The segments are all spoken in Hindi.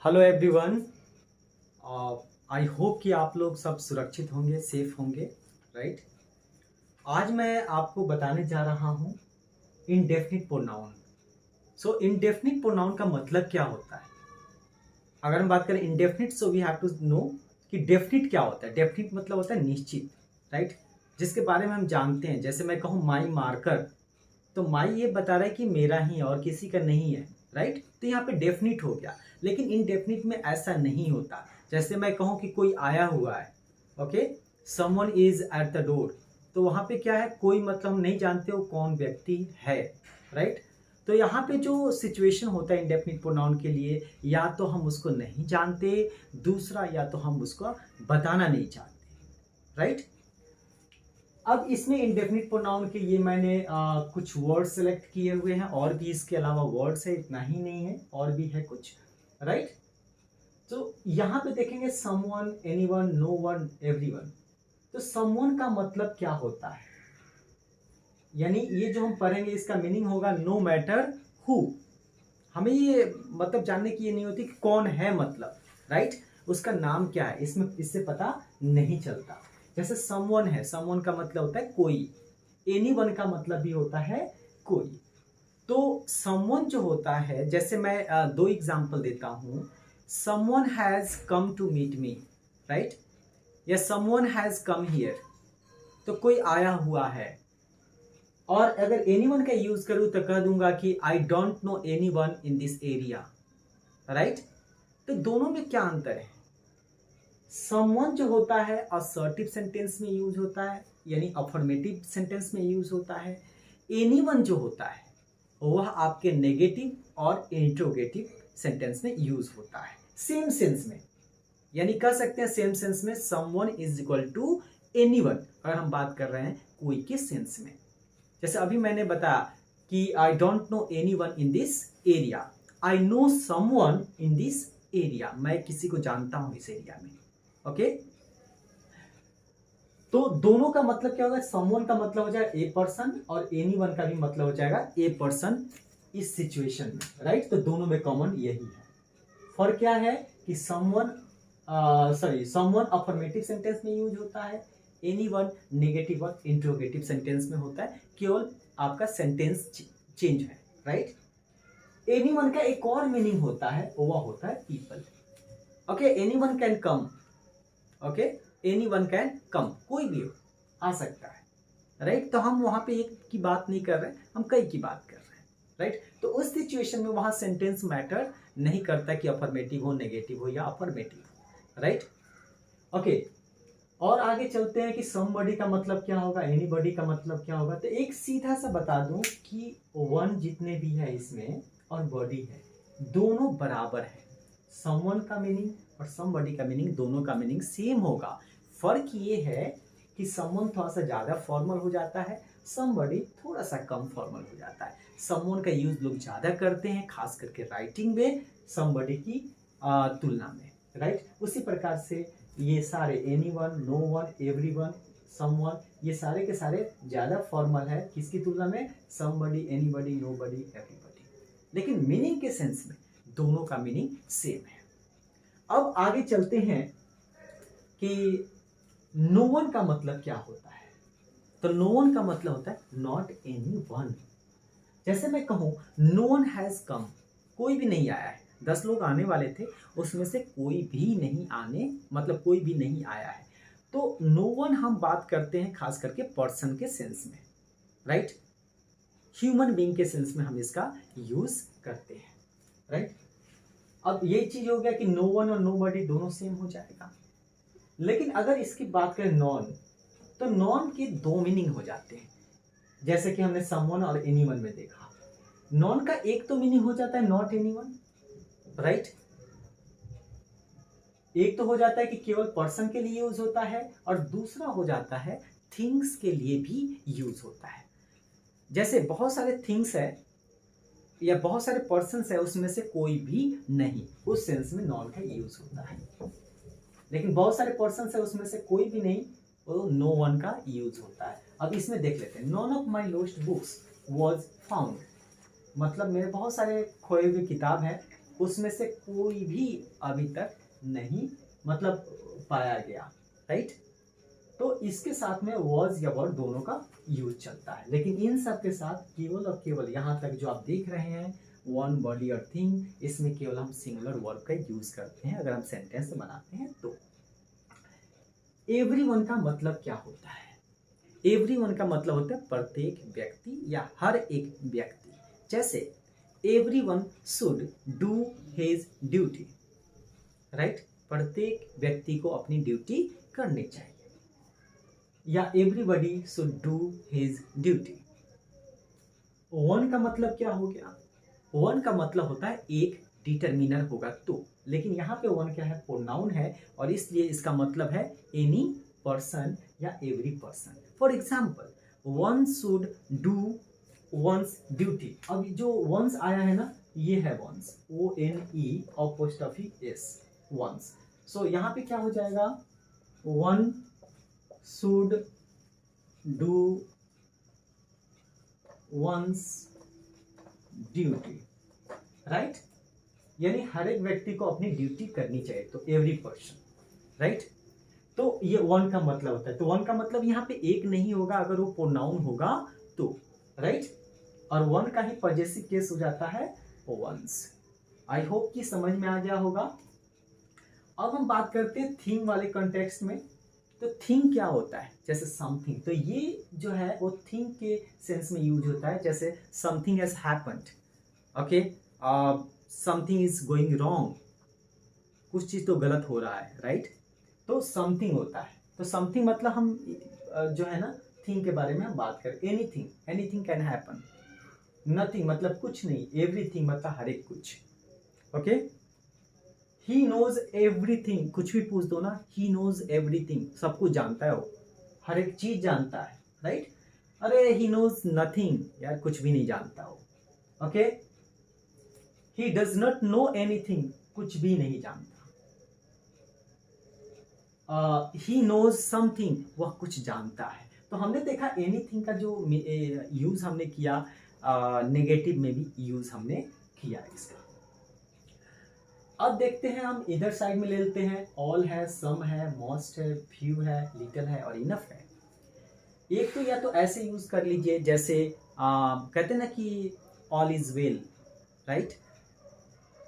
Hello everyone. आई होप कि आप लोग सब सुरक्षित होंगे, सेफ होंगे, राइट। आज मैं आपको बताने जा रहा हूँ indefinite pronoun. So indefinite pronoun का मतलब क्या होता है? अगर हम बात करें indefinite, so we have to know कि डेफिनिट क्या होता है। डेफिनिट मतलब होता है निश्चित, राइट, जिसके बारे में हम जानते हैं। जैसे मैं कहूँ माई मार्कर, तो माई ये बता रहा है कि मेरा ही और किसी का नहीं है, राइट। तो यहाँ पे डेफिनिट हो गया। लेकिन इनडेफिनिट में ऐसा नहीं होता। जैसे मैं कहूँ कि कोई आया हुआ है, okay, someone is at the door, तो वहाँ पे क्या है, कोई मतलब हम नहीं जानते वो कौन व्यक्ति है, राइट। तो यहाँ पे जो सिचुएशन होता है इंडेफिनिट प्रोनाउन के लिए, या तो हम उसको नहीं जानते, दूसरा या तो हम उसको बताना नहीं चाहते, राइट। अब इसमें इंडेफिनिट प्रोनाउन के लिए मैंने कुछ वर्ड सेलेक्ट किए हुए हैं, और भी इसके अलावा वर्ड्स है, इतना ही नहीं है, और भी है कुछ, राइट। तो यहाँ पे देखेंगे someone, anyone, no one, everyone. तो समवन का मतलब क्या होता है, यानी ये जो हम पढ़ेंगे इसका मीनिंग होगा नो मैटर हु। हमें ये मतलब जानने की ये नहीं होती कि कौन है, मतलब, राइट, उसका नाम क्या है, इसमें इससे पता नहीं चलता। जैसे समवन है, समवन का मतलब होता है कोई, एनीवन का मतलब भी होता है कोई। तो समवन जो होता है, जैसे मैं दो एग्जांपल देता हूं, someone has come to meet me, right, या समवन हैज कम हियर, तो कोई आया हुआ है। और अगर एनीवन का यूज करूं तो कह दूंगा कि I don't know anyone in this area, right. तो दोनों में क्या अंतर है? समवन जो होता है असर्टिव सेंटेंस में यूज होता है, यानी अफर्मेटिव सेंटेंस में यूज होता है। एनीवन जो होता है वह आपके नेगेटिव और इंट्रोगेटिव सेंटेंस में यूज होता है, सेम सेंस में। यानी कह सकते हैं सेम सेंस में someone is equal to anyone, अगर हम बात कर रहे हैं कोई के सेंस में। जैसे अभी मैंने बताया कि I don't know anyone in this area, I know someone in this area, मैं किसी को जानता हूं इस एरिया में, ओके। तो दोनों का मतलब क्या होगा? समवन का मतलब हो जाएगा ए पर्सन, और एनीवन का भी मतलब हो जाएगा ए पर्सन इस सिचुएशन में, राइट। तो दोनों में कॉमन यही है। फर्क क्या है कि समवन अफर्मेटिव सेंटेंस में यूज होता है, एनीवन नेगेटिव और इंट्रोगेटिव सेंटेंस में होता है, केवल आपका सेंटेंस चेंज है, राइट। एनीवन का एक और मीनिंग होता है, वह होता है people, okay. Anyone can come, okay, anyone can come, कोई भी हो, आ सकता है, राइट। तो हम वहां पे एक की बात नहीं कर रहे, हम कई की बात कर रहे हैं, राइट। तो उस सिचुएशन में वहां सेंटेंस मैटर नहीं करता कि अफर्मेटिव हो, नेगेटिव हो या अफर्मेटिव हो, राइट, ओके। और आगे चलते हैं कि समबडी का मतलब क्या होगा, एनीबडी का मतलब क्या होगा। तो एक सीधा सा बता दूं कि वन जितने भी है इसमें और बॉडी है, दोनों बराबर है। समवन का मीनिंग और समबडी का मीनिंग, दोनों का मीनिंग सेम होगा। फर्क ये है कि समवन थोड़ा सा ज्यादा फॉर्मल हो जाता है, समबडी थोड़ा सा कम फॉर्मल हो जाता है। समवन का यूज लोग ज्यादा करते हैं, खास करके राइटिंग में, समबडी की तुलना में, राइट। उसी प्रकार से ये सारे anyone, no one, everyone, someone, ये सारे के सारे ज्यादा फॉर्मल है किसकी तुलना में? Somebody, anybody, nobody, everybody. लेकिन मीनिंग के सेंस में दोनों का मीनिंग सेम है। अब आगे चलते हैं कि नो वन का मतलब क्या होता है। तो नो वन का मतलब होता है नॉट एनी वन। जैसे मैं कहूं नो वन हैज कम, कोई भी नहीं आया है। 10 लोग आने वाले थे, उसमें से कोई भी नहीं आने, मतलब कोई भी नहीं आया है। तो नो वन हम बात करते हैं खास करके पर्सन के सेंस में, राइट, ह्यूमन बीइंग के सेंस में हम इसका यूज करते हैं, राइट। अब ये चीज हो गया कि नो वन और नो बडी दोनों सेम हो जाएगा। लेकिन अगर इसकी बात करें नॉन, तो नॉन के दो मीनिंग हो जाते हैं, जैसे कि हमने समवन और एनीवन में देखा। नॉन का एक तो मीनिंग हो जाता है नॉट एनीवन, राइट। एक तो हो जाता है कि केवल पर्सन के लिए यूज होता है, और दूसरा हो जाता है थिंग्स के लिए भी यूज होता है। जैसे बहुत सारे थिंग्स है या बहुत सारे पर्सन्स है, उसमें से कोई भी नहीं, उस सेंस में नॉन का यूज होता है। लेकिन बहुत सारे पर्सन्स है, उसमें से कोई भी नहीं, वो नो वन का यूज होता है। अब इसमें देख लेते हैं, none of my lost books was found, मतलब मेरे बहुत सारे खोए हुए किताब हैं उसमें से कोई भी अभी तक नहीं मतलब पाया गया, राइट। तो इसके साथ में was या were दोनों का यूज चलता है, लेकिन इन सब के साथ केवल और केवल यहाँ तक जो आप देख रहे हैं वन, बॉडी और थिंग, इसमें केवल हम सिंगुलर वर्ब का यूज करते हैं अगर हम सेंटेंस बनाते हैं तो। एवरीवन का मतलब क्या होता है? एवरीवन का मतलब होता है प्रत्येक व्यक्ति या हर एक व्यक्ति। जैसे everyone should do his duty, right. प्रत्येक व्यक्ति को अपनी ड्यूटी करनी चाहिए, या everybody should do his duty. One का मतलब क्या हो गया? वन का मतलब होता है एक डिटरमिनर होगा तो, लेकिन यहाँ पे वन क्या है? प्रोनाउन है, और इसलिए इसका मतलब है एनी पर्सन या every person. For example one should do once duty. अब जो वंस आया है ना, ये है वंस, ONE वंस। सो यहाँ पे क्या हो जाएगा? One should do once duty, right. यानी हर एक व्यक्ति को अपनी ड्यूटी करनी चाहिए, तो एवरी पर्सन, राइट। तो ये वन का मतलब होता है। तो वन का मतलब यहाँ पे एक नहीं होगा अगर वो प्रोनाउन होगा तो, राइट। और वन का ही पॉजेसिव केस हो जाता है वंस। आई होप कि समझ में आ गया होगा। अब हम बात करते हैं थिंग वाले कॉन्टेक्स्ट में। तो थिंग क्या होता है? जैसे समथिंग, तो ये जो है वो थिंग के सेंस में यूज होता है। जैसे something has happened, okay, something is going wrong, कुछ चीज तो गलत हो रहा है, राइट। तो समथिंग होता है। तो समथिंग मतलब हम जो है ना थिंग के बारे में हम बात करें। Anything, anything can happen. Nothing मतलब कुछ नहीं, एवरीथिंग मतलब हर एक कुछ, ओके। ही नोज एवरीथिंग, कुछ भी पूछ दो ना, ही नोज एवरीथिंग, सब कुछ जानता है वो, हर एक चीज जानता है, राइट। अरे ही नोज नथिंग, यार कुछ भी नहीं जानता वो, okay. He does not know anything, कुछ भी नहीं जानता। ही नोज समथिंग, वह कुछ जानता है। तो हमने देखा एनीथिंग का जो यूज हमने किया, नेगेटिव में भी यूज हमने किया इसका। अब देखते हैं हम इधर साइड में ले लेते हैं। ऑल है, सम है, मोस्ट है, फ्यू है, लिटिल है और इनफ है। एक तो या तो ऐसे यूज कर लीजिए जैसे कहते हैं ना कि ऑल इज वेल, राइट,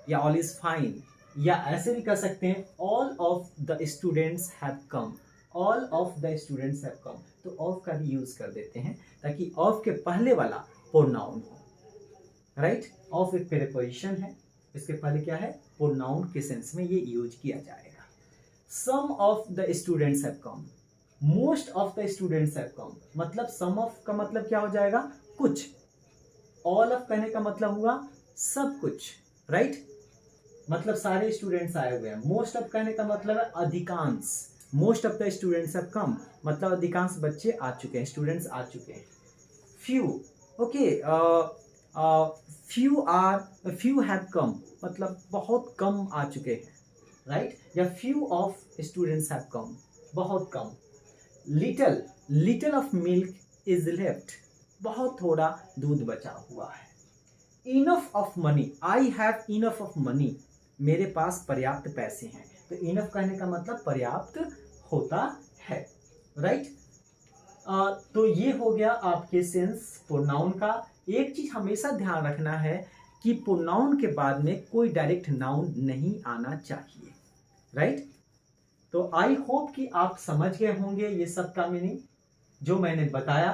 या ऑल इज फाइन, या ऐसे भी कर सकते हैं all of the students have come, all of the students have कम। तो ऑफ का भी यूज कर देते हैं ताकि ऑफ के पहले वाला प्रोनाउन हो, राइट। ऑफ एक प्रीपोजिशन है, इसके पहले क्या है? प्रोनाउन के सेंस में ये यूज किया जाएगा। Some of the students have come, most of the students have come, मतलब सम ऑफ का मतलब क्या हो जाएगा? कुछ। ऑल ऑफ कहने का मतलब हुआ सब कुछ, राइट, मतलब सारे स्टूडेंट्स आए हुए हैं। मोस्ट ऑफ कहने का मतलब है अधिकांश, most of the students have come, मतलब अधिकांश बच्चे आ चुके हैं, स्टूडेंट्स आ चुके हैं। Few, okay, few have come, मतलब बहुत कम आ चुके हैं, राइट, या few of students have come, बहुत कम। Little, little of milk is left, बहुत थोड़ा दूध बचा हुआ है। Enough of money, I have enough of money, मेरे पास पर्याप्त पैसे हैं। तो इनफ कहने का मतलब पर्याप्त होता है, राइट। तो ये हो गया आपके सेंस प्रोनाउन का। एक चीज हमेशा ध्यान रखना है कि प्रोनाउन के बाद में कोई डायरेक्ट नाउन नहीं आना चाहिए, राइट। तो आई होप कि आप समझ गए होंगे ये सब का मीनिंग जो मैंने बताया।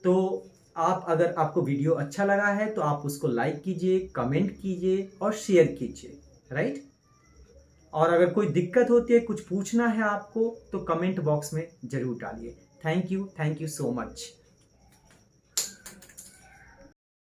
तो आप, अगर आपको वीडियो अच्छा लगा है तो आप उसको लाइक कीजिए, कमेंट कीजिए और शेयर कीजिए, राइट। और अगर कोई दिक्कत होती है, कुछ पूछना है आपको, तो कमेंट बॉक्स में जरूर डालिए। Thank you so much.